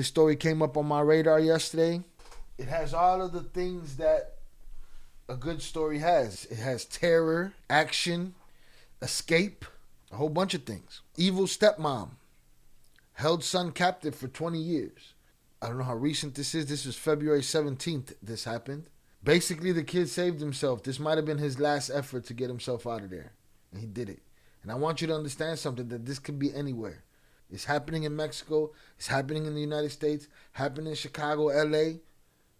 This story came up on my radar yesterday. It has all of the things that a good story has. It has terror, action, escape, a whole bunch of things. Evil stepmom held son captive for 20 years. I don't know how recent this is. This was February 17th this happened. Basically, the kid saved himself. This might have been his last effort to get himself out of there. And he did it. And I want you to understand something, that this could be anywhere. It's happening in Mexico. It's happening in the United States. Happening in Chicago, LA.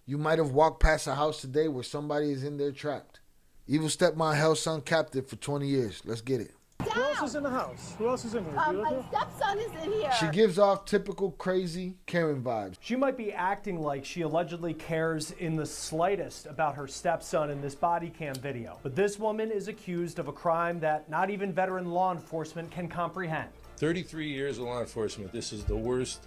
You might have walked past a house today where somebody is in there trapped. Evil stepmom held son captive for 20 years. Let's get it. Who else is in the house? Who else is in here? My stepson is in here. She gives off typical crazy Karen vibes. She might be acting like she allegedly cares in the slightest about her stepson in this body cam video. But this woman is accused of a crime that not even veteran law enforcement can comprehend. 33 years of law enforcement. This is the worst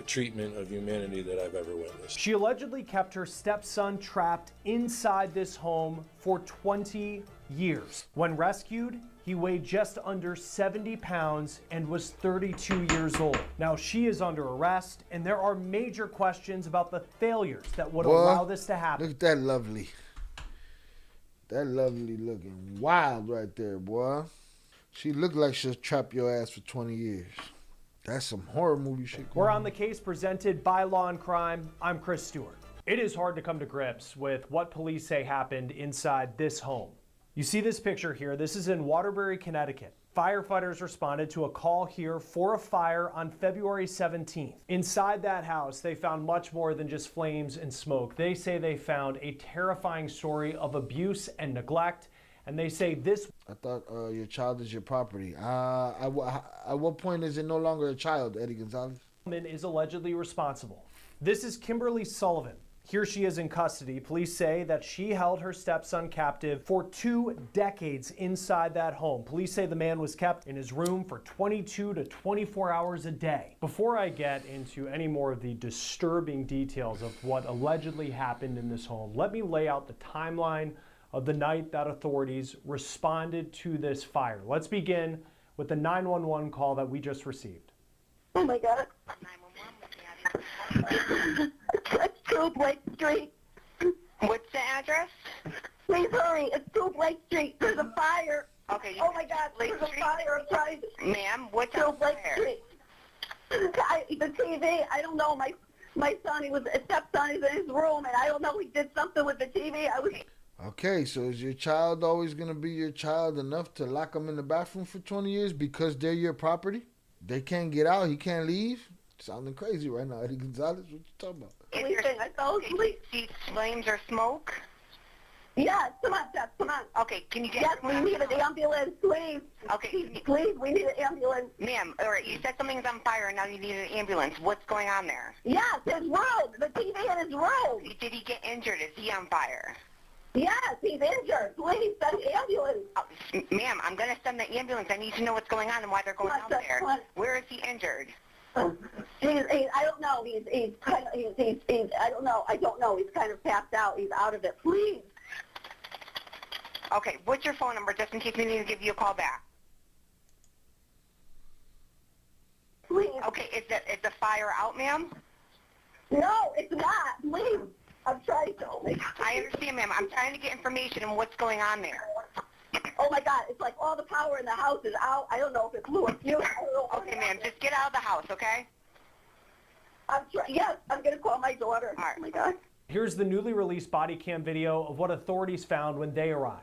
treatment of humanity that I've ever witnessed. She allegedly kept her stepson trapped inside this home for 20 years. When rescued, he weighed just under 70 pounds and was 32 years old. Now she is under arrest, and there are major questions about the failures that would allow this to happen. Look at that lovely looking wild right there, boy. She looked like she'll trap your ass for 20 years. That's some horror movie shit. We're on the case presented by Law and Crime. I'm Chris Stewart. It is hard to come to grips with what police say happened inside this home. You see this picture here. This is in Waterbury, Connecticut. Firefighters responded to a call here for a fire on February 17th. Inside that house, they found much more than just flames and smoke. They say they found a terrifying story of abuse and neglect. And they say this. I thought your child is your property. At what point is it no longer a child, Eddie Gonzalez? Woman is allegedly responsible. This is Kimberly Sullivan. Here she is in custody. Police say that she held her stepson captive for 2 decades inside that home. Police say the man was kept in his room for 22 to 24 hours a day. Before I get into any more of the disturbing details of what allegedly happened in this home, let me lay out the timeline of the night that authorities responded to this fire. Let's begin with the 911 call that we just received. Oh my God. 911. It's 2 Blake Street. What's the address? Please hurry. It's 2 Blake Street. There's a fire. Okay. Oh my God. There's a fire. I'm trying to. Ma'am, what's 2 on Blake fire? Street. The TV. I don't know. My son. He was a stepson. He's in his room, and I don't know. He did something with the TV. Okay, so is your child always going to be your child enough to lock them in the bathroom for 20 years because they're your property? They can't get out. He can't leave? Sounding crazy right now, Eddie Gonzalez. What you talking about? Sleeping. I fell asleep. See flames or smoke? Yes. Come on, Steph. Come on. Okay, can you get... Yes, we need an ambulance, please. Okay. Please, we need an ambulance. Ma'am, all right, you said something's on fire and now you need an ambulance. What's going on there? Yes, his room. The TV in his room. Did he get injured? Is he on fire? Yes, he's injured. Please send the ambulance. Oh, ma'am, I'm going to send the ambulance. I need to know what's going on and why they're going out there. Where is he injured? I don't know. He's kind of, I don't know. He's kind of passed out. He's out of it. Please. Okay, what's your phone number just in case we need to give you a call back? Please. Okay, is the fire out, ma'am? No, it's not. Please. I'm trying to. I understand, ma'am. I'm trying to get information on what's going on there. Oh my God, it's like all the power in the house is out. I don't know if it's blue or fuse. Okay, ma'am, just get out of the house, okay? Yes, I'm going to call my daughter. All right. Oh my God. Here's the newly released body cam video of what authorities found when they arrived.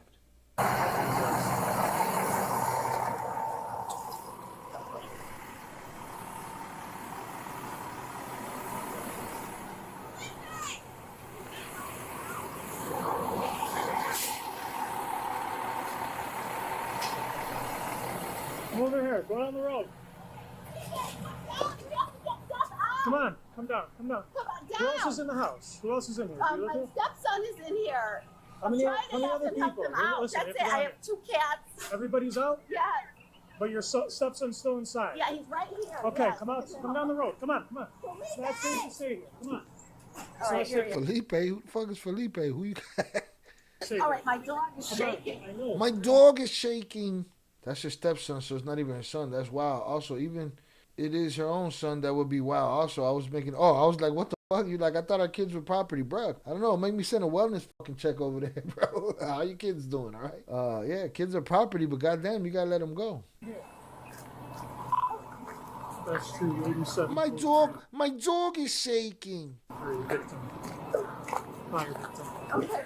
Come over here. Go down the road. Come on. Come down. Come down. Come on, down. Who else is in the house? Who else is in here? My stepson is in here. How many help other him help people? him out. Listen, That's it. I have 2 cats. Everybody's out? Yes. But your stepson's still inside? Yeah, he's right here. Okay, yes. come on. Come down the road. Come on. Come on. It's not safe to stay here. Come on. All right, here he is. Felipe? Who the fuck is Felipe? Who you got? All right, my dog is shaking. I know. My dog is shaking. That's your stepson, so it's not even her son. That's wild. Also, even it is her own son that would be wild. Also, I was like, what the fuck? You like, I thought our kids were property, bro. I don't know. Make me send a wellness fucking check over there, bro. How your kids doing, all right? Yeah, kids are property, but goddamn, you gotta let them go. That's true. 87. My dog is shaking. For your victim. Not your victim. Okay.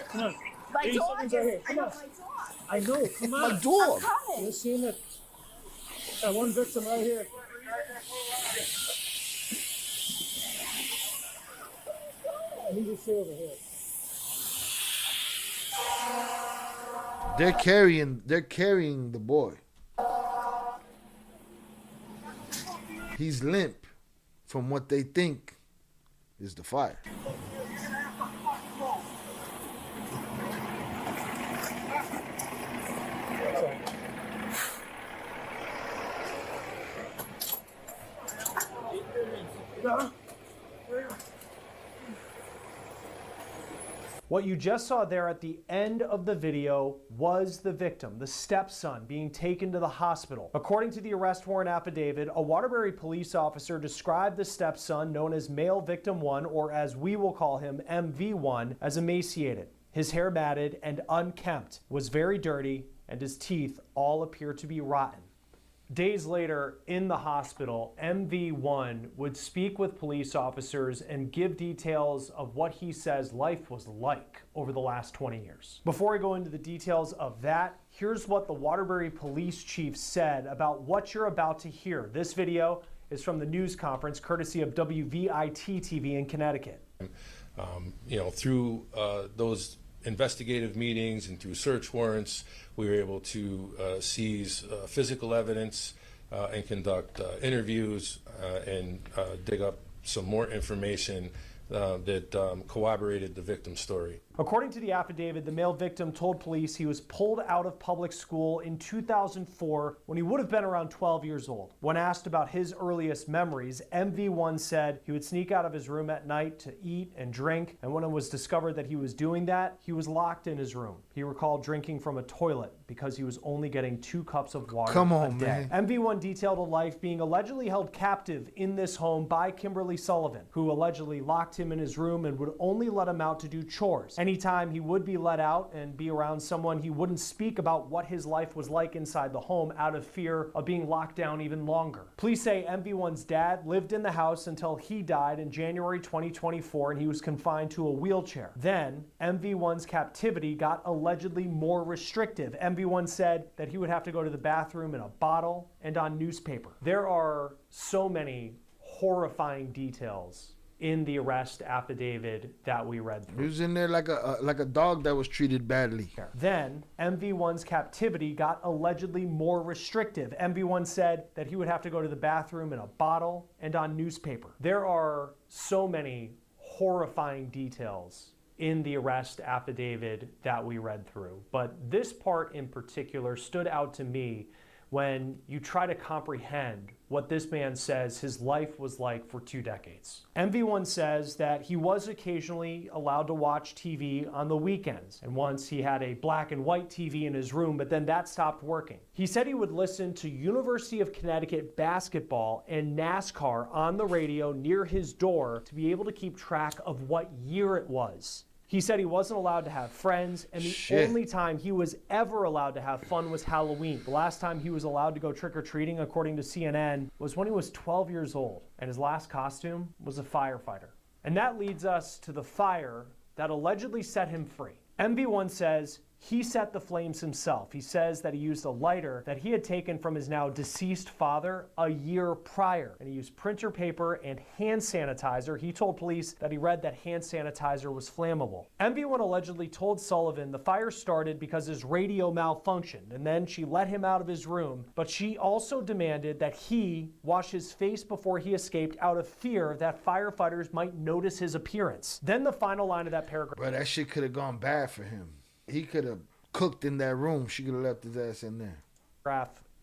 Come on. My 80 dog seconds is, right here. I Come know on. my dog. I know. Come on. My dog. You're seeing it. That one victim right here. I need to stay over here. They're carrying the boy. He's limp from what they think is the fire. What you just saw there at the end of the video was the victim, the stepson, being taken to the hospital. According to the arrest warrant affidavit, a Waterbury police officer described the stepson, known as male victim 1, or as we will call him, MV1, as emaciated. His hair matted and unkempt, was very dirty, and his teeth all appear to be rotten. Days later, in the hospital, MV1 would speak with police officers and give details of what he says life was like over the last 20 years. Before I go into the details of that, here's what the Waterbury police chief said about what you're about to hear. This video is from the news conference courtesy of WVIT TV in Connecticut. Through those investigative meetings and through search warrants, we were able to seize physical evidence and conduct interviews and dig up some more information that corroborated the victim's story. According to the affidavit, the male victim told police he was pulled out of public school in 2004 when he would have been around 12 years old. When asked about his earliest memories, MV1 said he would sneak out of his room at night to eat and drink, and when it was discovered that he was doing that, he was locked in his room. He recalled drinking from a toilet because he was only getting 2 cups of water a day. Man. MV1 detailed a life being allegedly held captive in this home by Kimberly Sullivan, who allegedly locked him in his room and would only let him out to do chores. Anytime he would be let out and be around someone, he wouldn't speak about what his life was like inside the home out of fear of being locked down even longer. Police say MV1's dad lived in the house until he died in January 2024 and he was confined to a wheelchair. Then MV1's captivity got allegedly more restrictive. MV1 said that he would have to go to the bathroom in a bottle and on newspaper. There are so many horrifying details in the arrest affidavit that we read through. He was in there like a dog that was treated badly. Then MV1's captivity got allegedly more restrictive. MV1 said that he would have to go to the bathroom in a bottle and on newspaper. There are so many horrifying details in the arrest affidavit that we read through, but this part in particular stood out to me when you try to comprehend what this man says his life was like for 2 decades. MV1 says that he was occasionally allowed to watch TV on the weekends, and once he had a black and white TV in his room, but then that stopped working. He said he would listen to University of Connecticut basketball and NASCAR on the radio near his door to be able to keep track of what year it was. He said he wasn't allowed to have friends, and the only time he was ever allowed to have fun was Halloween. The last time he was allowed to go trick-or-treating, according to CNN, was when he was 12 years old, and his last costume was a firefighter. And that leads us to the fire that allegedly set him free. MV1 says he set the flames himself. He says that he used a lighter that he had taken from his now deceased father a year prior. And he used printer paper and hand sanitizer. He told police that he read that hand sanitizer was flammable. MV1 allegedly told Sullivan the fire started because his radio malfunctioned, and then she let him out of his room. But she also demanded that he wash his face before he escaped out of fear that firefighters might notice his appearance. Then the final line of that paragraph. Bro, that shit could have gone bad for him. He could have cooked in that room. She could have left his ass in there.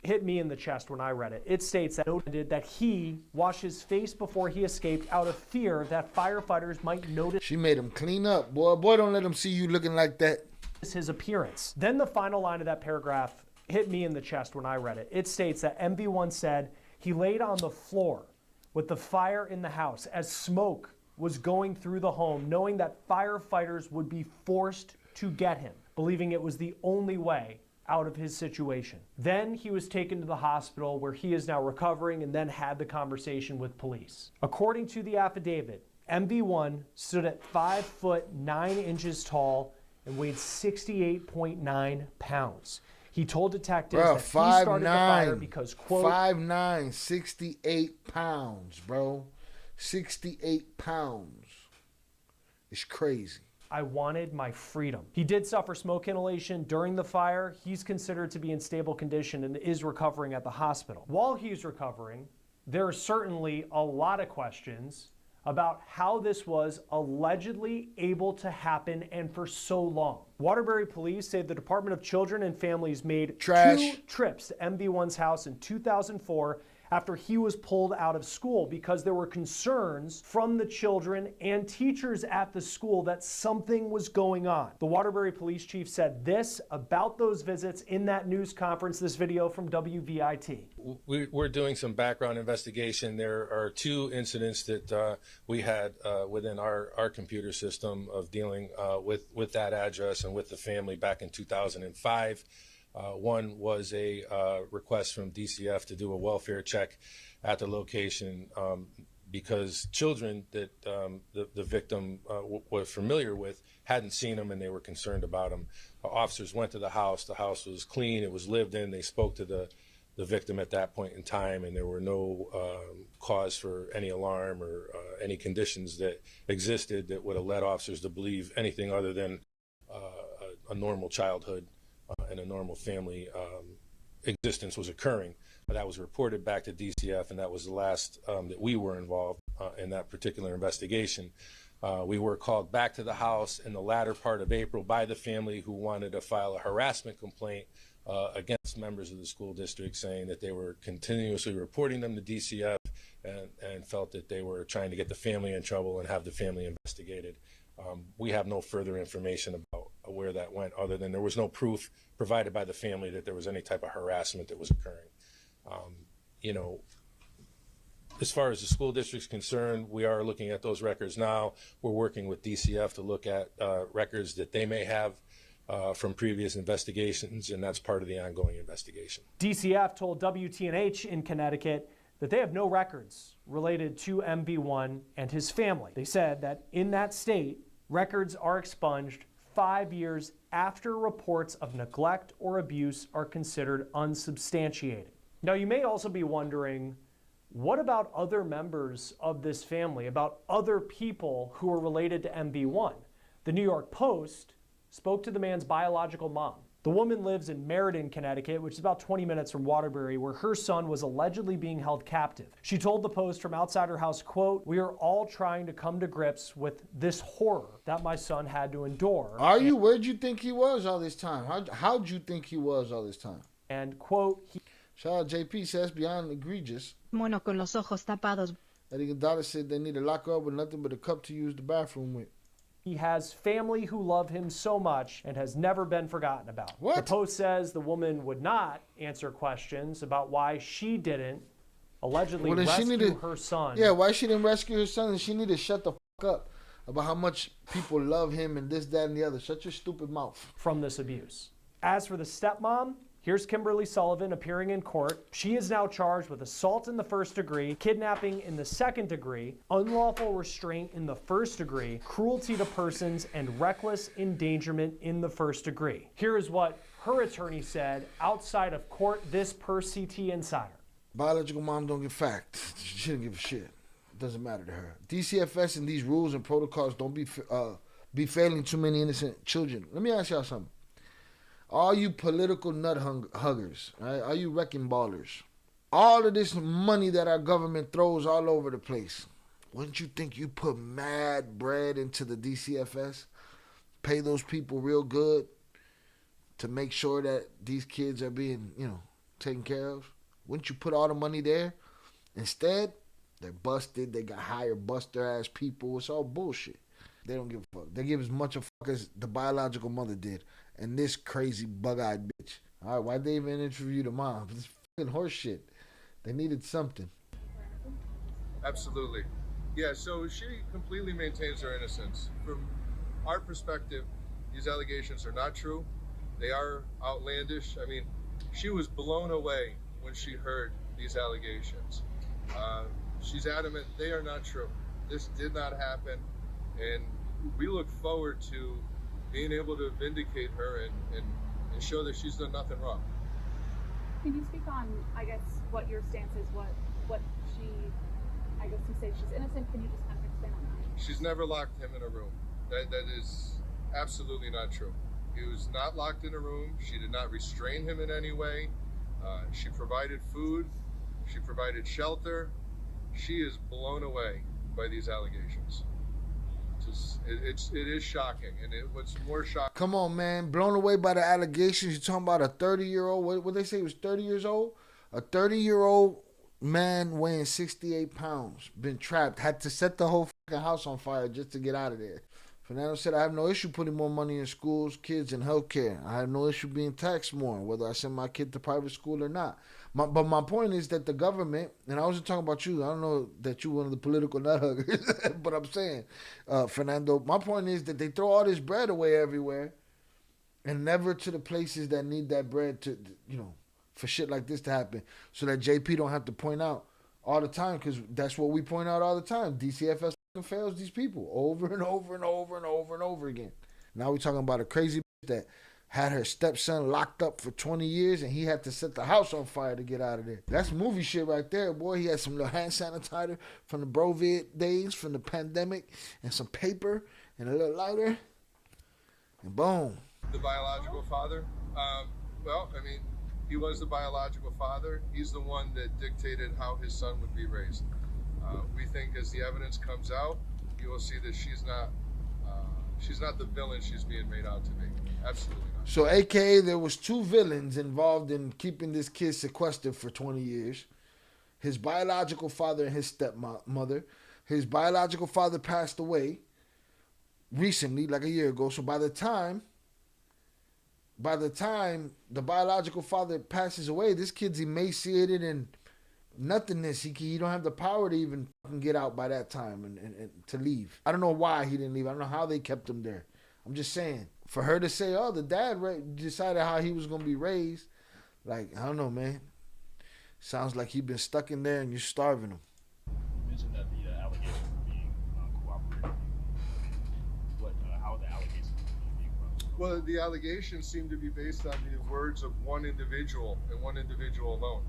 Hit me in the chest when I read it. It states that he washed his face before he escaped out of fear that firefighters might notice. She made him clean up. Boy, don't let him see you looking like that. His appearance. Then the final line of that paragraph hit me in the chest when I read it. It states that MV1 said He laid on the floor with the fire in the house as smoke was going through the home, knowing that firefighters would be forced to get him, believing it was the only way out of his situation. Then he was taken to the hospital where he is now recovering and then had the conversation with police. According to the affidavit, MV1 stood at 5 foot 9 inches tall and weighed 68.9 pounds. He told detectives that he started the fire because, quote, 5'9", 68 pounds, bro. 68 pounds. It's crazy. I wanted my freedom. He did suffer smoke inhalation during the fire. He's considered to be in stable condition and is recovering at the hospital. While he's recovering, there are certainly a lot of questions about how this was allegedly able to happen and for so long. Waterbury police say the Department of Children and Families made 2 trips to MV1's house in 2004 after he was pulled out of school because there were concerns from the children and teachers at the school that something was going on. The Waterbury police chief said this about those visits in that news conference, this video from WVIT. We're doing some background investigation. There are 2 incidents that we had within our computer system of dealing with that address and with the family back in 2005. One was a request from DCF to do a welfare check at the location because children that the victim was familiar with hadn't seen him and they were concerned about him. Officers went to the house. The house was clean. It was lived in. They spoke to the victim at that point in time, and there were no cause for any alarm or any conditions that existed that would have led officers to believe anything other than a normal childhood and a normal family existence was occurring. That was reported back to DCF, and that was the last that we were involved in that particular investigation. We were called back to the house in the latter part of April by the family who wanted to file a harassment complaint against members of the school district, saying that they were continuously reporting them to DCF and felt that they were trying to get the family in trouble and have the family investigated. We have no further information about where that went other than there was no proof provided by the family that there was any type of harassment that was occurring. You know, as far as the school district's concerned, we are looking at those records now. We're working with DCF to look at records that they may have from previous investigations, and that's part of the ongoing investigation. DCF told WTNH in Connecticut that they have no records related to MV1 and his family. They said that in that state, records are expunged 5 years after reports of neglect or abuse are considered unsubstantiated. Now, you may also be wondering, what about other members of this family, about other people who are related to MV1? The New York Post spoke to the man's biological mom. The woman lives in Meriden, Connecticut, which is about 20 minutes from Waterbury, where her son was allegedly being held captive. She told the Post from outside her house, quote, "We are all trying to come to grips with this horror that my son had to endure." Where'd you think he was all this time? How'd you think he was all this time? And, quote, shout out JP says beyond egregious. Mono con los ojos tapados. Eddie Gonzalez said they need to lock her up with nothing but a cup to use the bathroom with. He has family who love him so much and has never been forgotten about. What? The Post says the woman would not answer questions about why she didn't allegedly rescue her son. Yeah, why she didn't rescue her son, and she need to shut the fuck up about how much people love him and this, that, and the other. Shut your stupid mouth. From this abuse. As for the stepmom, here's Kimberly Sullivan appearing in court. She is now charged with assault in the first degree, kidnapping in the second degree, unlawful restraint in the first degree, cruelty to persons, and reckless endangerment in the first degree. Here is what her attorney said outside of court, this per CT Insider. Biological mom don't give facts. She shouldn't give a shit. It doesn't matter to her. DCFS and these rules and protocols don't be failing too many innocent children. Let me ask y'all something. All you political nut huggers, right? All you wrecking ballers, all of this money that our government throws all over the place, wouldn't you think you put mad bread into the DCFS? Pay those people real good to make sure that these kids are being, taken care of? Wouldn't you put all the money there? Instead, they're busted. They got hired buster-ass people. It's all bullshit. They don't give a fuck. They give as much a fuck as the biological mother did. And this crazy bug-eyed bitch. All right, why'd they even interview the mom? This fucking horse shit. They needed something. Absolutely. Yeah, so she completely maintains her innocence. From our perspective, these allegations are not true. They are outlandish. I mean, she was blown away when she heard these allegations. She's adamant they are not true. This did not happen. And we look forward to being able to vindicate her and show that she's done nothing wrong. Can you speak on, I guess, what your stance is, what she, I guess you say she's innocent, can you just kind of expand on that? She's never locked him in a room. That is absolutely not true. He was not locked in a room. She did not restrain him in any way. She provided food. She provided shelter. She is blown away by these allegations. It is shocking, and what's more shocking. Come on, man. Blown away by the allegations. You're talking about a 30-year-old. What they say he was 30 years old? A 30-year-old man weighing 68 pounds, been trapped, had to set the whole fucking house on fire just to get out of there. Fernando said, I have no issue putting more money in schools, kids, and healthcare. I have no issue being taxed more, whether I send my kid to private school or not. But my point is that the government, and I wasn't talking about you, I don't know that you're one of the political nut huggers, but I'm saying, Fernando, my point is that they throw all this bread away everywhere and never to the places that need that bread to, for shit like this to happen, so that JP don't have to point out all the time, because that's what we point out all the time. DCFS fails these people over and over and over and over and over again. Now we're talking about a crazy bitch that had her stepson locked up for 20 years and he had to set the house on fire to get out of there. That's movie shit right there, boy. He had some little hand sanitizer from the Brovid days, from the pandemic, and some paper and a little lighter, and boom. The biological father, well, I mean, he was the biological father. He's the one that dictated how his son would be raised. We think as the evidence comes out, you will see that she's not the villain she's being made out to be. Absolutely not. So, AKA, there was two villains involved in keeping this kid sequestered for 20 years. His biological father and his stepmother. His biological father passed away recently, like a year ago. So by the time the biological father passes away, this kid's emaciated and nothingness. He don't have the power to even get out by that time and to leave. I don't know why he didn't leave. I don't know how they kept him there. I'm just saying, for her to say, oh, the dad decided how he was going to be raised, like, I don't know, man. Sounds like he's been stuck in there and you're starving him. You mentioned that the allegations were being cooperated. How are the allegations being cooperated? Well, the allegations seem to be based on the words of one individual and one individual alone.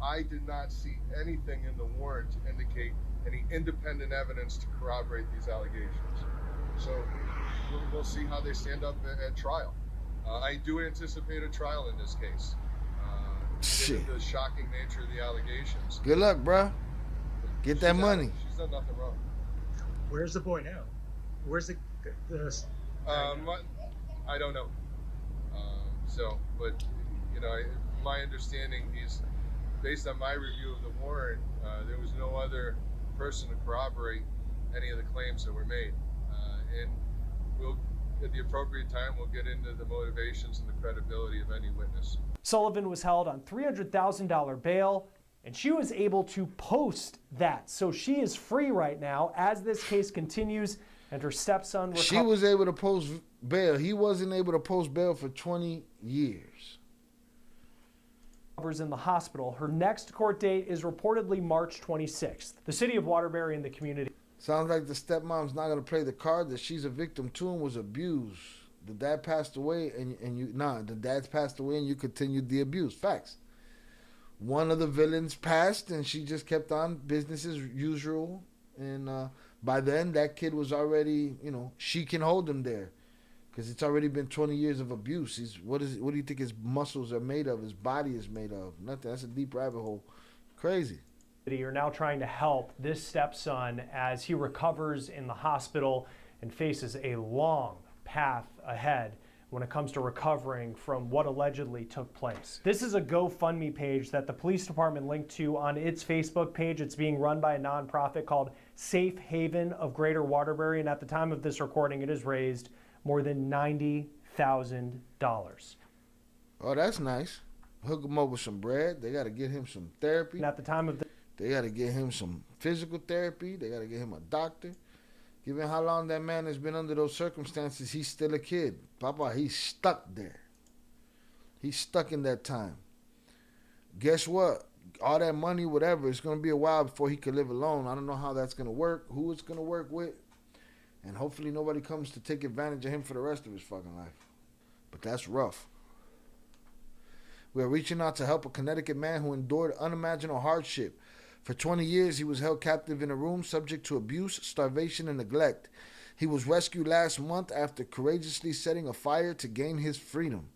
I did not see anything in the warrant to indicate any independent evidence to corroborate these allegations. So we'll see how they stand up at trial. I do anticipate a trial in this case. Given the shocking nature of the allegations. Good luck, bro. Get that money. She's done nothing wrong. Where's the boy now? Where's the I don't know. But my understanding is, based on my review of the warrant, there was no other person to corroborate any of the claims that were made. And we'll, at the appropriate time, we'll get into the motivations and the credibility of any witness. Sullivan was held on $300,000 bail, and she was able to post that. So she is free right now as this case continues, and her stepson... She was able to post bail. He wasn't able to post bail for 20 years. In the hospital. Her next court date is reportedly March 26th. The city of Waterbury and the community... Sounds like the stepmom's not going to play the card that she's a victim too and was abused. The dad passed away the dad's passed away and you continued the abuse. Facts. One of the villains passed and she just kept on business as usual. And by then that kid was already, she can hold him there. Because it's already been 20 years of abuse. What do you think his muscles are made of? His body is made of? Nothing. That's a deep rabbit hole. Crazy. Are now trying to help this stepson as he recovers in the hospital and faces a long path ahead when it comes to recovering from what allegedly took place. This is a GoFundMe page that the police department linked to on its Facebook page. It's being run by a nonprofit called Safe Haven of Greater Waterbury, and at the time of this recording, it has raised more than $90,000. Oh, that's nice. hook him up with some bread. They got to get him some therapy. And at the time of They got to get him some physical therapy. They got to get him a doctor. Given how long that man has been under those circumstances, he's still a kid. Papa, he's stuck there. He's stuck in that time. Guess what? All that money, whatever, it's going to be a while before he can live alone. I don't know how that's going to work, who it's going to work with. And hopefully nobody comes to take advantage of him for the rest of his fucking life. But that's rough. We are reaching out to help a Connecticut man who endured unimaginable hardship. For 20 years, he was held captive in a room subject to abuse, starvation, and neglect. He was rescued last month after courageously setting a fire to gain his freedom.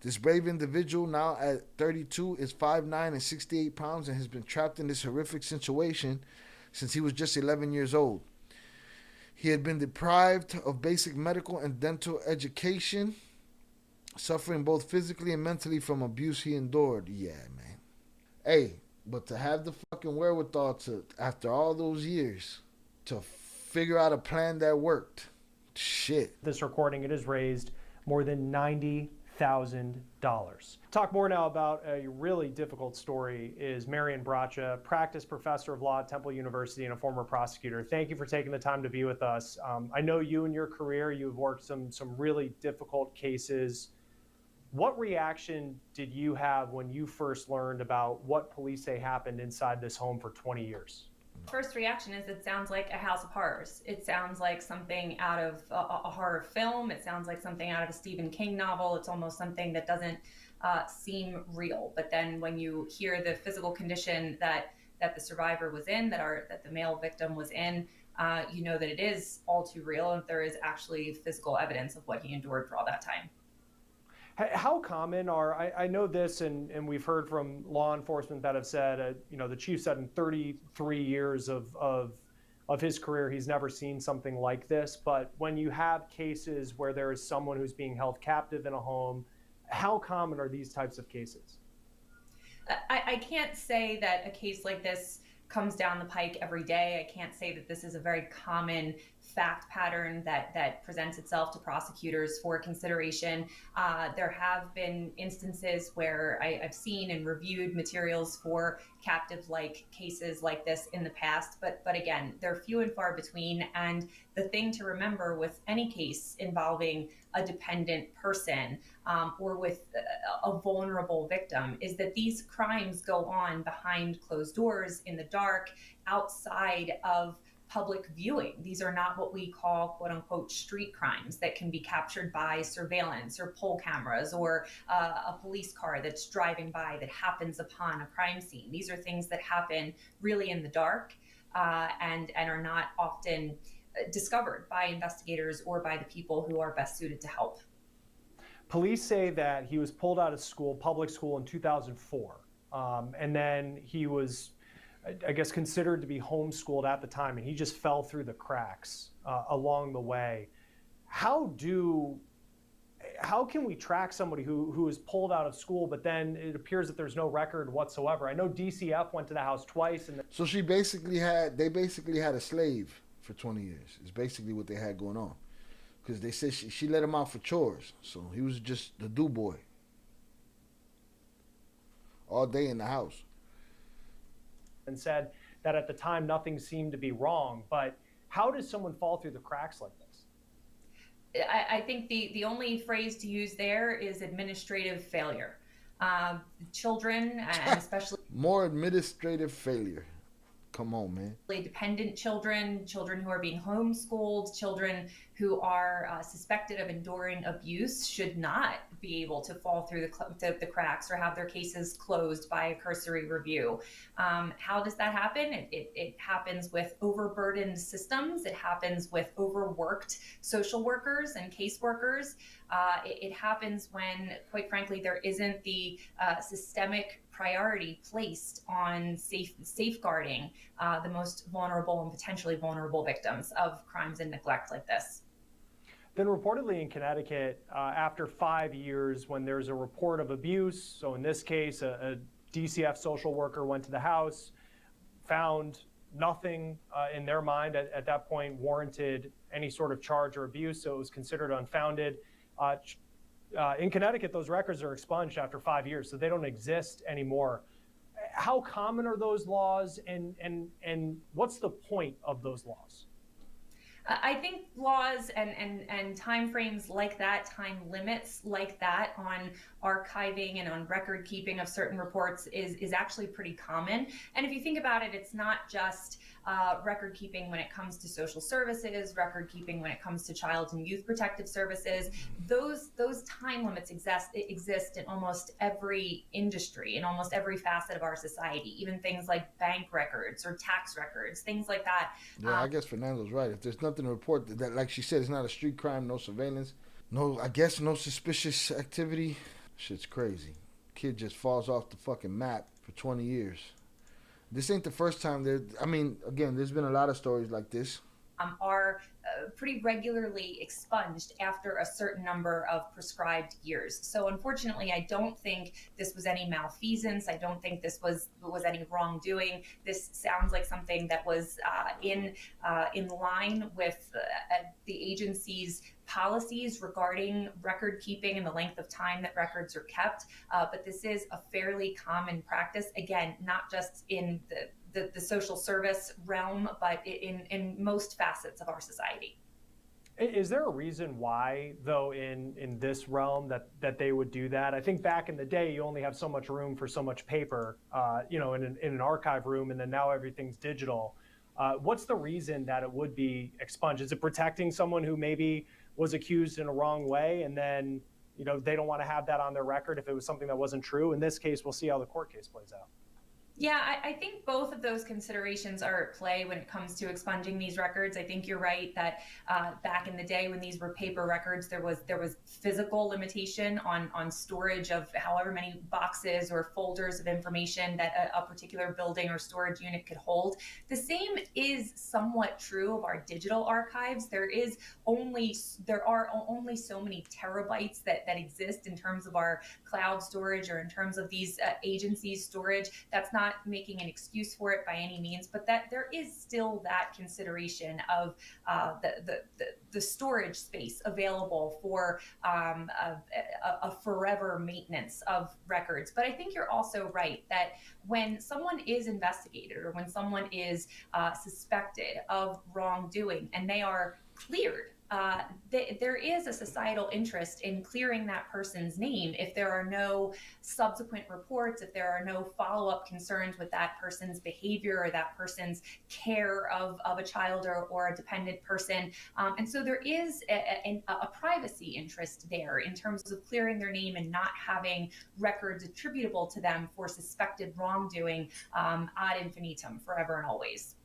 This brave individual, now at 32, is 5'9" and 68 pounds and has been trapped in this horrific situation since he was just 11 years old. He had been deprived of basic medical and dental education, suffering both physically and mentally from abuse he endured. Yeah, man. Hey, but to have the fucking wherewithal to, after all those years, to figure out a plan that worked. Shit. this recording, it has raised more than $90,000. Talk more now about a really difficult story is Marian Bracha, practice professor of law at Temple University and a former prosecutor. Thank you for taking the time to be with us. I know you in your career, you've worked some really difficult cases. What reaction did you have when you first learned about what police say happened inside this home for 20 years? First reaction is it sounds like a house of horrors. It sounds like something out of a horror film. It sounds like something out of a Stephen King novel. It's almost something that doesn't seem real. But then when you hear the physical condition that the survivor was in, that the male victim was in, you know that it is all too real, and there is actually physical evidence of what he endured for all that time. How common are, I know this, and we've heard from law enforcement that have said, the chief said in 33 years of his career, he's never seen something like this. But when you have cases where there is someone who's being held captive in a home, how common are these types of cases? I can't say that a case like this comes down the pike every day. I can't say that this is a very common fact pattern that presents itself to prosecutors for consideration. There have been instances where I've seen and reviewed materials for captive-like cases like this in the past, but again, they're few and far between. And the thing to remember with any case involving a dependent person or with a vulnerable victim is that these crimes go on behind closed doors, in the dark, outside of public viewing. These are not what we call quote unquote street crimes that can be captured by surveillance or poll cameras or a police car that's driving by that happens upon a crime scene. These are things that happen really in the dark and are not often discovered by investigators or by the people who are best suited to help. Police say that he was pulled out of school, public school, in 2004. And then he was, I guess, considered to be homeschooled at the time, and he just fell through the cracks along the way. How can we track somebody who is pulled out of school, but then it appears that there's no record whatsoever? I know DCF went to the house twice. So they basically had a slave for 20 years. It's basically what they had going on. Because they said she let him out for chores. So he was just the do boy. All day in the house. And said that at the time nothing seemed to be wrong. But how does someone fall through the cracks like this? I think the only phrase to use there is administrative failure. Children, and especially more administrative failure. Come on, man. Dependent children who are being homeschooled, children who are suspected of enduring abuse should not be able to fall through the cracks or have their cases closed by a cursory review. How does that happen? It happens with overburdened systems. It happens with overworked social workers and caseworkers. It happens when, quite frankly, there isn't the systemic priority placed on safeguarding the most vulnerable and potentially vulnerable victims of crimes and neglect like this. Then reportedly in Connecticut, after 5 years, when there's a report of abuse, so in this case, a DCF social worker went to the house, found nothing in their mind at that point warranted any sort of charge or abuse, so it was considered unfounded. In Connecticut, those records are expunged after 5 years, so they don't exist anymore. How common are those laws, and what's the point of those laws? I think laws and timeframes like that, time limits like that on archiving and on record keeping of certain reports is actually pretty common. And if you think about it, it's not just record keeping when it comes to social services, record keeping when it comes to child and youth protective services. Those time limits exist in almost every industry, in almost every facet of our society, even things like bank records or tax records, things like that. Yeah, I guess Fernando's right. If there's nothing to report, that like she said, it's not a street crime, no surveillance, no suspicious activity, shit's crazy. Kid just falls off the fucking map for 20 years. This ain't the first time again, there's been a lot of stories like this. Are pretty regularly expunged after a certain number of prescribed years. So unfortunately, I don't think this was any malfeasance. I don't think this was any wrongdoing. This sounds like something that was in line with the agency's policies regarding record keeping and the length of time that records are kept. But this is a fairly common practice, again, not just in the social service realm, but in most facets of our society. Is there a reason why, though, in this realm that they would do that? I think back in the day, you only have so much room for so much paper, in an archive room, and then now everything's digital. What's the reason that it would be expunged? Is it protecting someone who maybe was accused in a wrong way, and then they don't want to have that on their record if it was something that wasn't true? In this case, we'll see how the court case plays out. Yeah, I think both of those considerations are at play when it comes to expunging these records. I think you're right that back in the day when these were paper records, there was physical limitation on storage of however many boxes or folders of information that a particular building or storage unit could hold. The same is somewhat true of our digital archives. There are only so many terabytes that exist in terms of our cloud storage or in terms of these agencies' storage. That's not making an excuse for it by any means, but that there is still that consideration of the storage space available for a forever maintenance of records. But I think you're also right that when someone is investigated or when someone is suspected of wrongdoing and they are cleared, there is a societal interest in clearing that person's name if there are no subsequent reports, if there are no follow-up concerns with that person's behavior or that person's care of a child or a dependent person. And so there is a privacy interest there in terms of clearing their name and not having records attributable to them for suspected wrongdoing ad infinitum, forever and always.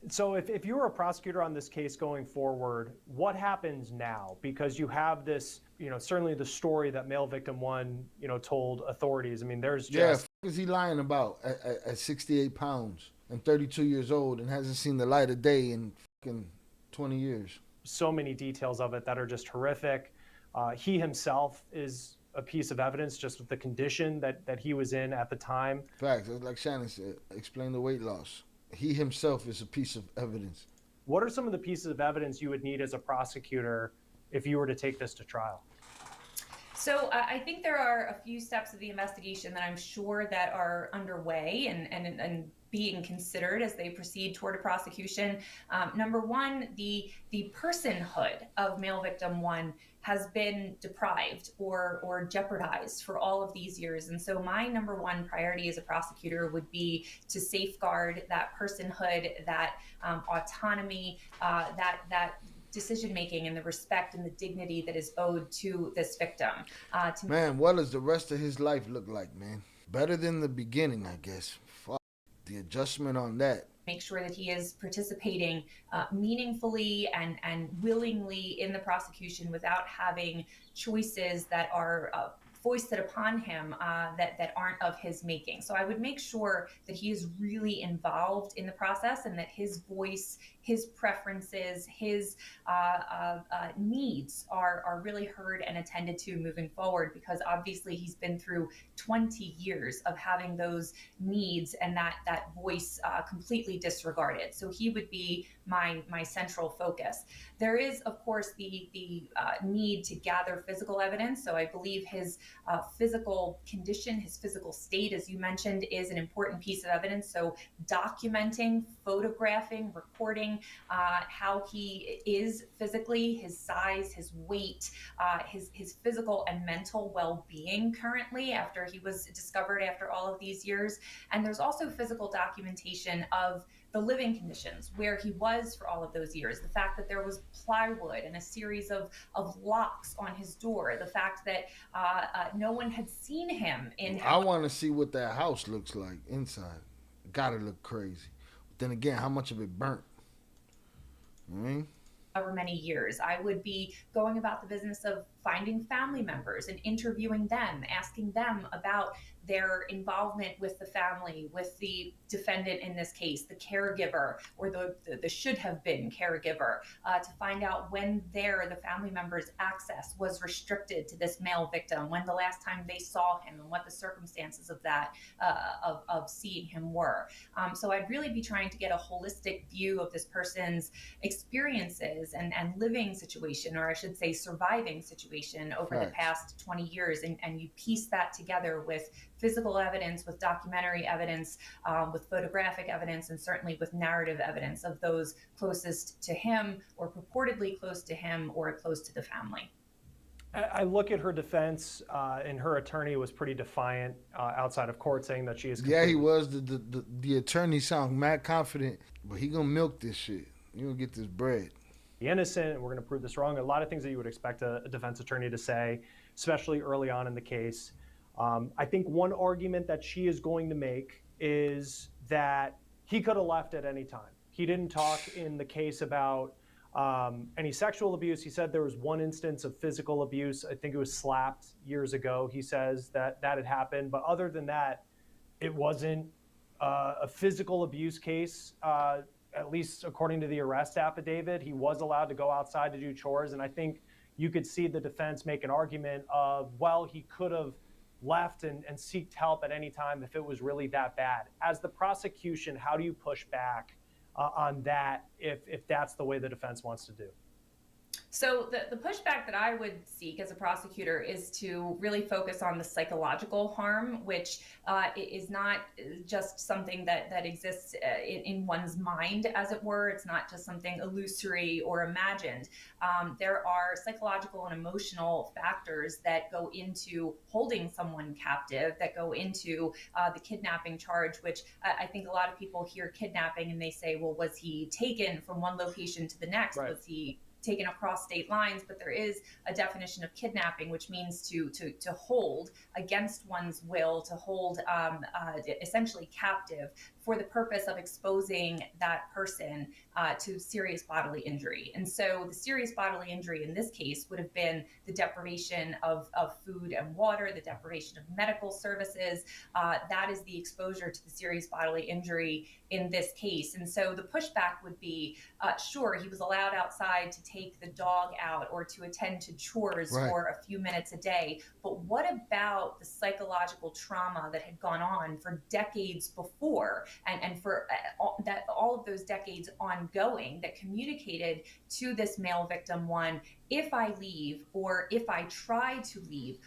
So if you were a prosecutor on this case going forward, what happens now? Because you have this, certainly the story that male victim one, told authorities. I mean, there's just... Yeah, is he lying about at 68 pounds and 32 years old and hasn't seen the light of day in fucking 20 years? So many details of it that are just horrific. He himself is a piece of evidence just with the condition that he was in at the time. Facts, like Shannon said, explain the weight loss. He himself is a piece of evidence. What are some of the pieces of evidence you would need as a prosecutor if you were to take this to trial? So I think there are a few steps of the investigation that I'm sure that are underway and being considered as they proceed toward a prosecution. Number one, the personhood of male victim one has been deprived or jeopardized for all of these years. And so my number one priority as a prosecutor would be to safeguard that personhood, that autonomy, that decision-making and the respect and the dignity that is owed to this victim. Man, what does the rest of his life look like, man? Better than the beginning, I guess. Fuck, the adjustment on that. Make sure that he is participating meaningfully and willingly in the prosecution without having choices that are foisted upon him that aren't of his making. So I would make sure that he is really involved in the process and that his voice, his preferences, his needs are really heard and attended to moving forward, because obviously he's been through 20 years of having those needs and that voice completely disregarded. So he would be my central focus. There is, of course, the need to gather physical evidence. So I believe his physical condition, his physical state, as you mentioned, is an important piece of evidence. So documenting, photographing, recording how he is physically, his size, his weight, his physical and mental well-being currently after he was discovered after all of these years. And there's also physical documentation of the living conditions where he was for all of those years, the fact that there was plywood and a series of locks on his door, the fact that no one had seen him in. I want to see what that house looks like inside. Gotta look crazy. But then again, how much of it burnt? Over many years, I would be going about the business of finding family members and interviewing them, asking them about their involvement with the family, with the defendant in this case, the caregiver, or the should have been caregiver, to find out when the family member's access was restricted to this male victim, when the last time they saw him, and what the circumstances of that, of seeing him were. So I'd really be trying to get a holistic view of this person's experiences and living situation, or I should say surviving situation over the past 20 years. And you piece that together with physical evidence, with documentary evidence, with photographic evidence, and certainly with narrative evidence of those closest to him or purportedly close to him or close to the family. I look at her defense, and her attorney was pretty defiant outside of court, saying that she is Yeah, he was. The attorney sound mad confident, but he gonna milk this shit. You gonna get this bread. Innocent, and we're going to prove this wrong. A lot of things that you would expect a defense attorney to say, especially early on in the case. I think one argument that she is going to make is that he could have left at any time. He didn't talk in the case about any sexual abuse. He said there was one instance of physical abuse. I think it was slapped years ago. He says that had happened. But other than that, it wasn't a physical abuse case. At least according to the arrest affidavit, he was allowed to go outside to do chores. And I think you could see the defense make an argument of, well, he could have left and seeked help at any time if it was really that bad. As the prosecution, how do you push back on that if that's the way the defense wants to do? So the pushback that I would seek as a prosecutor is to really focus on the psychological harm, which is not just something that exists in one's mind, as it were. It's not just something illusory or imagined. There are psychological and emotional factors that go into holding someone captive, that go into the kidnapping charge, which I think a lot of people hear kidnapping and they say, well, was he taken from one location to the next? Right. Was he taken across state lines? But there is a definition of kidnapping, which means to hold against one's will, to hold essentially captive for the purpose of exposing that person to serious bodily injury. And so the serious bodily injury in this case would have been the deprivation of food and water, the deprivation of medical services. That is the exposure to the serious bodily injury in this case. And so the pushback would be, sure, he was allowed outside to take the dog out or to attend to chores for a few minutes a day. But what about the psychological trauma that had gone on for decades before, and for all of those decades ongoing, that communicated to this male victim, one, if I leave or if I try to leave,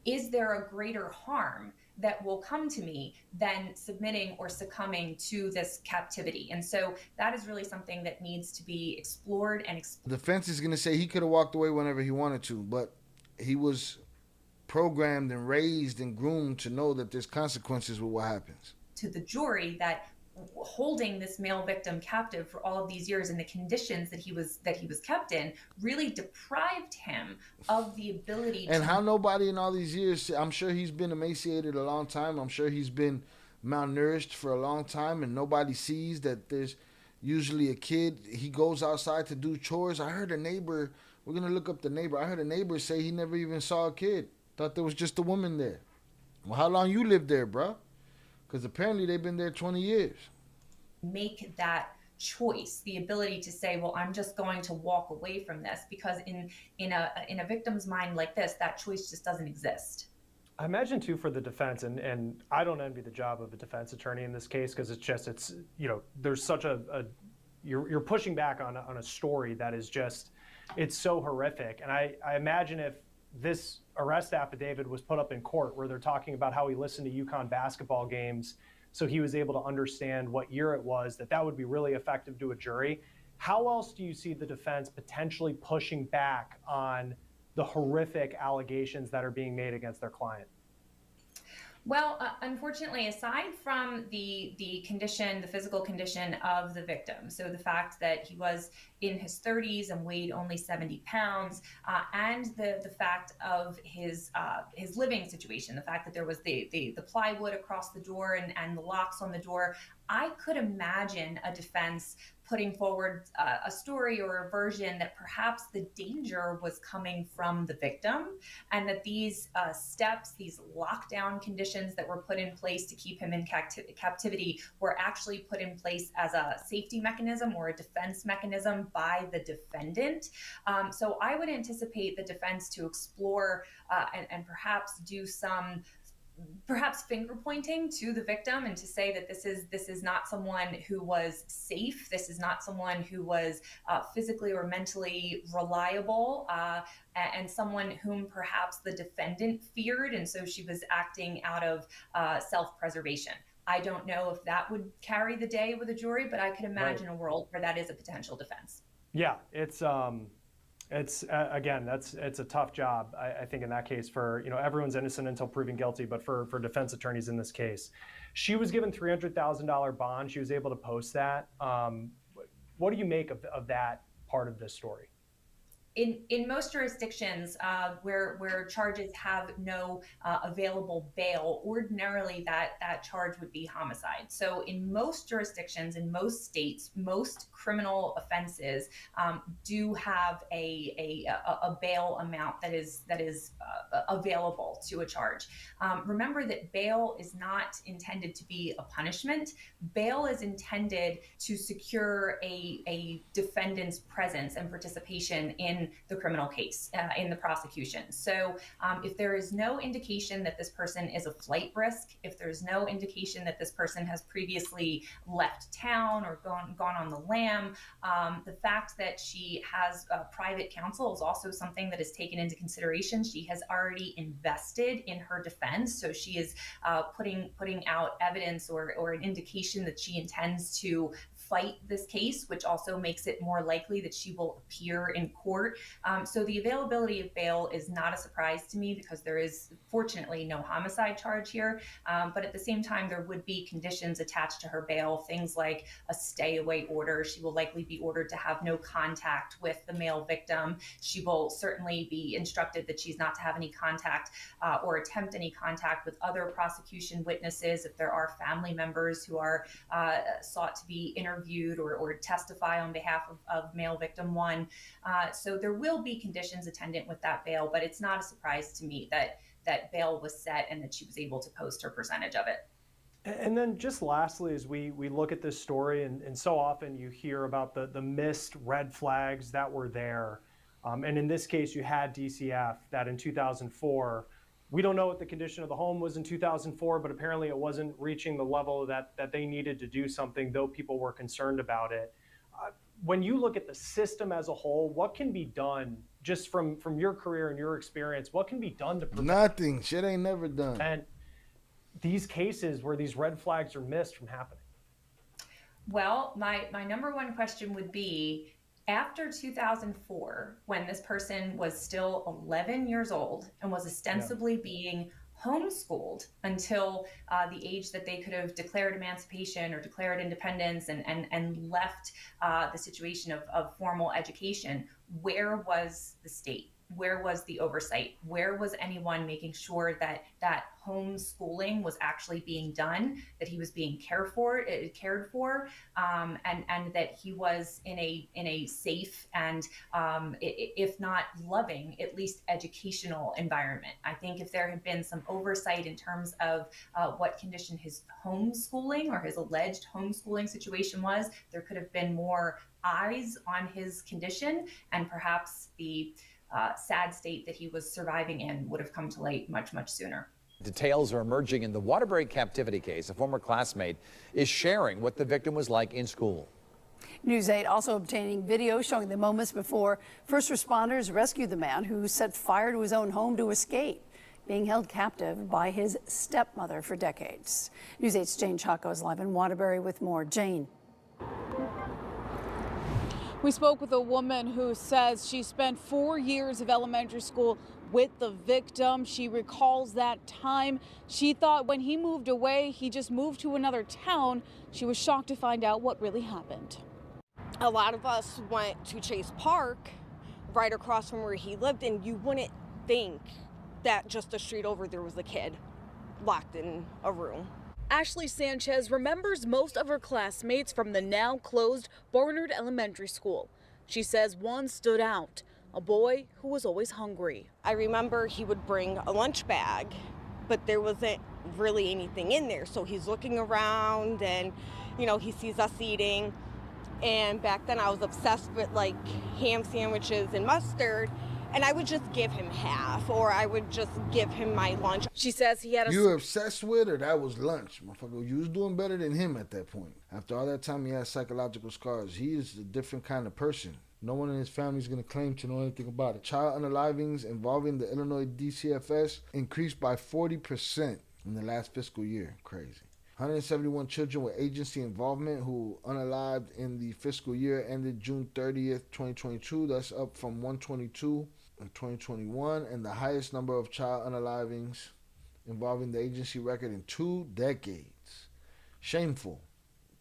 is there a greater harm that will come to me than submitting or succumbing to this captivity? And so that is really something that needs to be explored and The defense is going to say he could have walked away whenever he wanted to, but he was programmed and raised and groomed to know that there's consequences with what happens. To the jury that holding this male victim captive for all of these years in the conditions that he was kept in really deprived him of the ability and how nobody in all these years, I'm sure he's been emaciated a long time, I'm sure he's been malnourished for a long time, and nobody sees that there's usually a kid, he goes outside to do chores. I heard a neighbor, we're gonna look up the neighbor, I heard a neighbor say he never even saw a kid Thought there was just a woman there. Well, how long you lived there, bro? Because apparently they've been there 20 years. Make that choice, the ability to say, well, I'm just going to walk away from this, because in a victim's mind like this, that choice just doesn't exist. I imagine too for the defense, and I don't envy the job of a defense attorney in this case, because it's there's such you're pushing back on a story that is just, it's so horrific. And I imagine if this arrest affidavit was put up in court where they're talking about how he listened to UConn basketball games so he was able to understand what year it was, that would be really effective to a jury. How else do you see the defense potentially pushing back on the horrific allegations that are being made against their client? Well, unfortunately, aside from the condition, the physical condition of the victim, so the fact that he was in his 30s and weighed only 70 pounds, and the fact of his living situation, the fact that there was the plywood across the door and the locks on the door, I could imagine a defense putting forward a story or a version that perhaps the danger was coming from the victim, and that these steps, these lockdown conditions that were put in place to keep him in captivity were actually put in place as a safety mechanism or a defense mechanism by the defendant. So I would anticipate the defense to explore and perhaps do some finger pointing to the victim, and to say that this is not someone who was safe. This is not someone who was physically or mentally reliable, and someone whom perhaps the defendant feared, and so she was acting out of self-preservation. I don't know if that would carry the day with a jury, but I could imagine a world where that is a potential defense. Yeah, it's again, it's a tough job, I think, in that case, for, everyone's innocent until proven guilty, but for defense attorneys in this case. She was given $300,000 bond. She was able to post that. What do you make of that part of this story? In most jurisdictions where charges have no available bail, ordinarily that charge would be homicide. So in most jurisdictions, in most states, most criminal offenses do have a bail amount that is available to a charge. Remember that bail is not intended to be a punishment. Bail is intended to secure a defendant's presence and participation in the criminal case, in the prosecution. So if there is no indication that this person is a flight risk, if there's no indication that this person has previously left town or gone on the lam, the fact that she has private counsel is also something that is taken into consideration. She has already invested in her defense, so she is putting out evidence or an indication that she intends to fight this case, which also makes it more likely that she will appear in court. So the availability of bail is not a surprise to me, because there is fortunately no homicide charge here. But at the same time, there would be conditions attached to her bail, things like a stay away order. She will likely be ordered to have no contact with the male victim. She will certainly be instructed that she's not to have any contact or attempt any contact with other prosecution witnesses if there are family members who are sought to be interviewed or testify on behalf of male victim one. So there will be conditions attendant with that bail, but it's not a surprise to me that bail was set and that she was able to post her percentage of it. And then just lastly, as we look at this story, and so often you hear about the missed red flags that were there. And in this case, you had DCF that in 2004, we don't know what the condition of the home was in 2004, but apparently it wasn't reaching the level that they needed to do something, though people were concerned about it. When you look at the system as a whole, what can be done, just from your career and your experience, what can be done to prevent nothing? Shit ain't never done. And these cases where these red flags are missed from happening? Well, my number one question would be, after 2004, when this person was still 11 years old and was ostensibly being homeschooled until the age that they could have declared emancipation or declared independence and left the situation of formal education, where was the state? where was the oversight? Where was anyone making sure that that homeschooling was actually being done, that he was being cared for, and that he was in a safe and if not loving, at least educational environment? I think if there had been some oversight in terms of what condition his homeschooling or his alleged homeschooling situation was, there could have been more eyes on his condition, and perhaps the sad state that he was surviving in would have come to light much, much sooner. Details are emerging in the Waterbury captivity case. A former classmate is sharing what the victim was like in school. News 8 also obtaining video showing the moments before first responders rescued the man who set fire to his own home to escape, being held captive by his stepmother for decades. News 8's Jane Chaco is live in Waterbury with more. Jane. We spoke with a woman who says she spent 4 years of elementary school with the victim. She recalls that time. She thought when he moved away, he just moved to another town. She was shocked to find out what really happened. A lot of us went to Chase Park, right across from where he lived, and you wouldn't think that just a street over there was a kid locked in a room. Ashley Sanchez remembers most of her classmates from the now closed Barnard Elementary School. She says one stood out, a boy who was always hungry. I remember he would bring a lunch bag, but there wasn't really anything in there. So he's looking around and, you know, he sees us eating. And back then I was obsessed with like ham sandwiches and mustard. And I would just give him half, or I would just give him my lunch. She says he had a... You were obsessed with, or that was lunch? Motherfucker, you was doing better than him at that point. After all that time, he has psychological scars. He is a different kind of person. No one in his family is going to claim to know anything about it. Child unalivings involving the Illinois DCFS increased by 40% in the last fiscal year. Crazy. 171 children with agency involvement who unalived in the fiscal year ended June 30th, 2022. That's up from 122 in 2021, and the highest number of child unalivings involving the agency record in 2 decades. Shameful,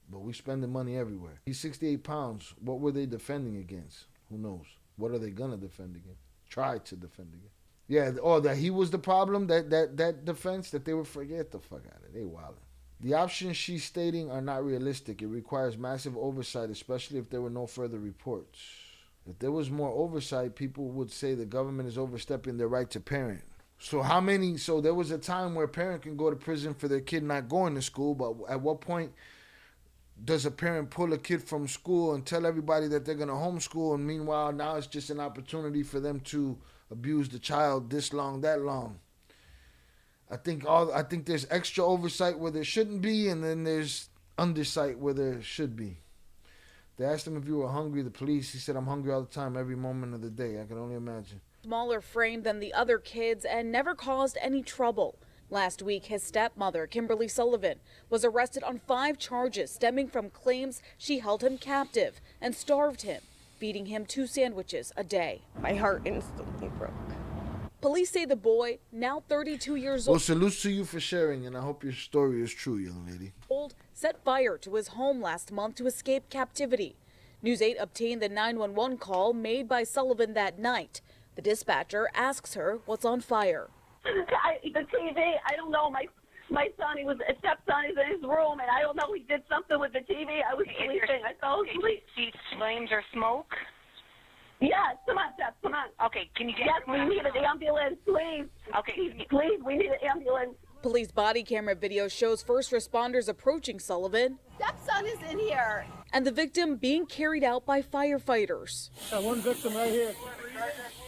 but we spending money everywhere. He's 68 pounds. What were they defending against? Who knows? What are they gonna defend against? Try to defend against. Yeah, that he was the problem, that defense, that they would forget the fuck out of it. They wildin'. The options she's stating are not realistic. It requires massive oversight, especially if there were no further reports. If there was more oversight, people would say the government is overstepping their right to parent. So there was a time where a parent can go to prison for their kid not going to school, but at what point does a parent pull a kid from school and tell everybody that they're going to homeschool, and meanwhile now it's just an opportunity for them to abuse the child this long, that long? I think there's extra oversight where there shouldn't be, and then there's undersight where there should be. They asked him if you were hungry, the police. He said, I'm hungry all the time, every moment of the day. I can only imagine. Smaller frame than the other kids and never caused any trouble. Last week, his stepmother, Kimberly Sullivan, was arrested on 5 charges stemming from claims she held him captive and starved him, feeding him 2 sandwiches a day. My heart instantly broke. Police say the boy, now 32 years old. Well, salute to you for sharing, and I hope your story is true, young lady. Set fire to his home last month to escape captivity. News 8 obtained the 911 call made by Sullivan that night. The dispatcher asks her what's on fire. The TV, I don't know. My son, a stepson, is in his room, and I don't know. He did something with the TV. I was sleeping. I fell asleep. See flames or smoke? Yes, come on, Steph, come on. Okay, can you get... Yes, we need an ambulance, please. Okay. Please, we need an ambulance. Police body camera video shows first responders approaching Sullivan. Stepson is in here. And the victim being carried out by firefighters. One victim right here.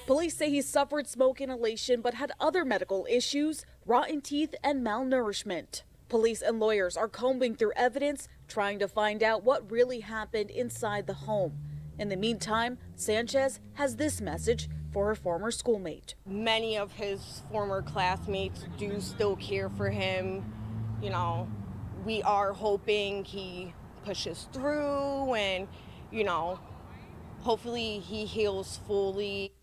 Police say he suffered smoke inhalation but had other medical issues, rotten teeth and malnourishment. Police and lawyers are combing through evidence, trying to find out what really happened inside the home. In the meantime, Sanchez has this message for her former schoolmate. Many of his former classmates do still care for him. You know, we are hoping he pushes through and, you know, hopefully he heals fully.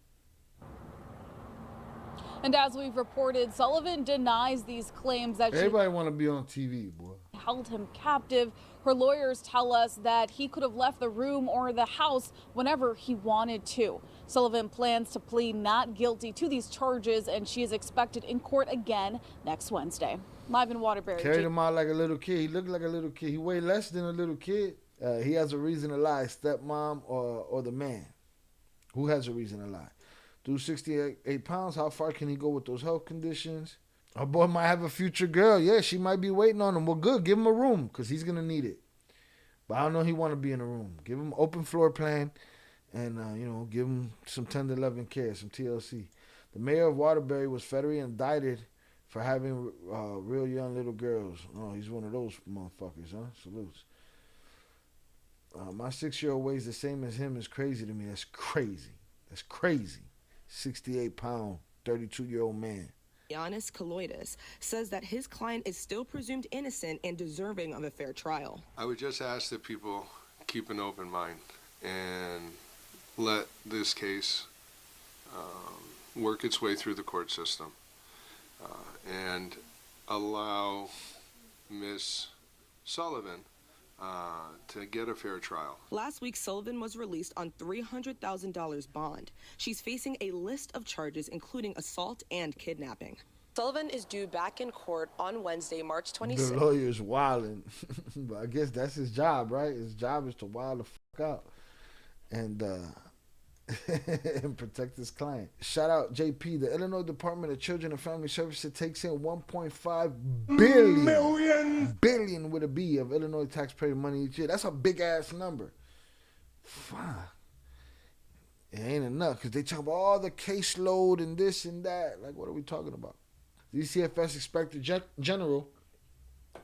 And as we've reported, Sullivan denies these claims that everybody want to be on TV, boy. held him captive. Her lawyers tell us that he could have left the room or the house whenever he wanted to. Sullivan plans to plead not guilty to these charges, and she is expected in court again next Wednesday. Live in Waterbury. Carried him out like a little kid. He looked like a little kid. He weighed less than a little kid. He has a reason to lie, stepmom or the man. Who has a reason to lie? Dude, 68 pounds, how far can he go with those health conditions? Our boy might have a future girl. Yeah, she might be waiting on him. Well, good, give him a room because he's going to need it. But I don't know he want to be in a room. Give him open floor plan and, give him some tender loving care, some TLC. The mayor of Waterbury was federally indicted for having real young little girls. Oh, he's one of those motherfuckers, huh? Salutes. My 6-year-old weighs the same as him is crazy to me. That's crazy. That's crazy. 68-pound, 32-year-old man. Giannis Kaloidis says that his client is still presumed innocent and deserving of a fair trial. I would just ask that people keep an open mind and let this case work its way through the court system and allow Miss Sullivan to get a fair trial. Last week, Sullivan was released on $300,000 bond. She's facing a list of charges, including assault and kidnapping. Sullivan is due back in court on Wednesday, March 26th. The lawyer's wilding. But I guess that's his job, right? His job is to wild the fuck out and and protect his client. Shout out JP. The Illinois Department of Children and Family Services takes in $1.5 billion with a B of Illinois taxpayer money each year. That's a big ass number. Fuck. It ain't enough because they talk about all the caseload and this and that. Like, what are we talking about? DCFS Inspector General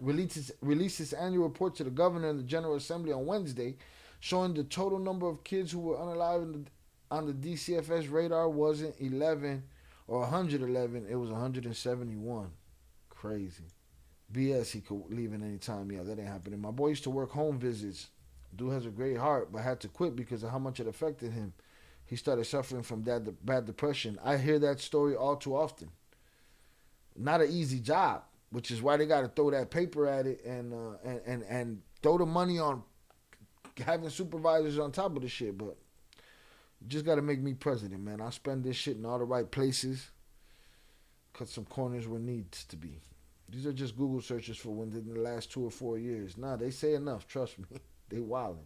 released his annual report to the governor and the General Assembly on Wednesday, showing the total number of kids who were unalive on the DCFS radar wasn't 11 or 111. It was 171. Crazy. BS, he could leave at any time. Yeah, that ain't happening. My boy used to work home visits. Dude has a great heart, but had to quit because of how much it affected him. He started suffering from bad depression. I hear that story all too often. Not an easy job, which is why they got to throw that paper at it and throw the money on having supervisors on top of the shit. But you just got to make me president, man. I'll spend this shit in all the right places. Cut some corners where needs to be. These are just Google searches for within the last 2 or 4 years. Nah, they say enough. Trust me. They wildin'.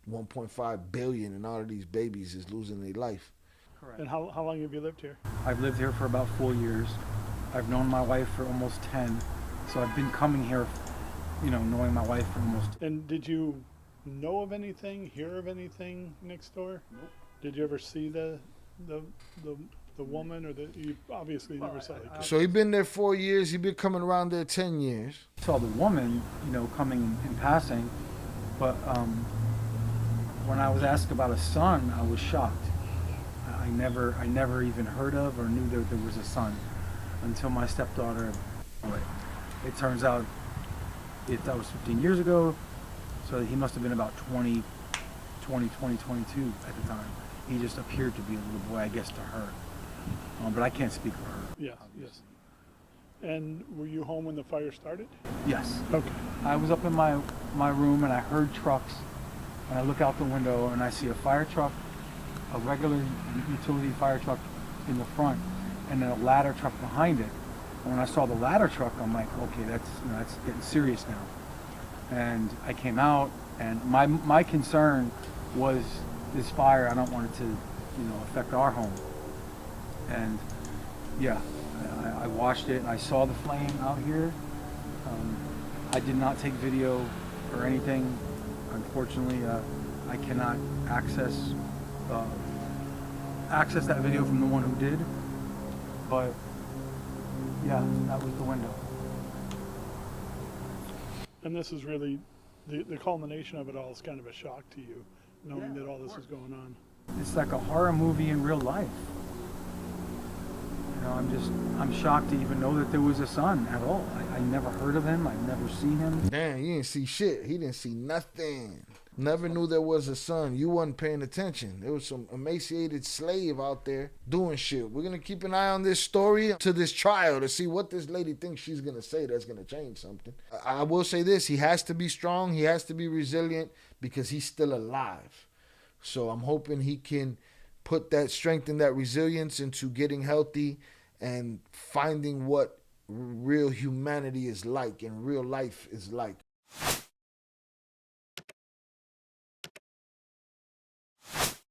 1.5 billion and all of these babies is losing their life. Correct. And how long have you lived here? I've lived here for about 4 years. I've known my wife for almost 10. So I've been coming here, knowing my wife for almost. And did you know of anything, hear of anything next door? Nope. Did you ever see the woman, or you obviously never saw the kid? So he been there 4 years. He been coming around there 10 years. Saw the woman, coming in passing, but when I was asked about a son, I was shocked. I never even heard of or knew that there was a son until my stepdaughter. It turns out that was 15 years ago, so he must have been about 22 at the time. He just appeared to be a little boy, I guess, to her. But I can't speak for her. Yes. And were you home when the fire started? Yes. Okay. I was up in my room and I heard trucks, and I look out the window and I see a fire truck, a regular utility fire truck in the front, and then a ladder truck behind it. And when I saw the ladder truck, I'm like, okay, that's getting serious now. And I came out, and my concern was this fire. I don't want it to, affect our home. And yeah, I watched it and I saw the flame out here. I did not take video or anything. Unfortunately, I cannot access that video from the one who did. But yeah, that was the window. And this is really, the culmination of it all is kind of a shock to you, knowing that all this is going on. It's like a horror movie in real life. I'm shocked to even know that there was a son at all. I never heard of him. I've never seen him. Damn, you didn't see shit. He didn't see nothing. Never knew there was a son. You wasn't paying attention. There was some emaciated slave out there doing shit. We're going to keep an eye on this story to this trial to see what this lady thinks she's going to say that's going to change something. I will say this. He has to be strong. He has to be resilient because he's still alive. So I'm hoping he can put that strength and that resilience into getting healthy and finding what real humanity is like and real life is like.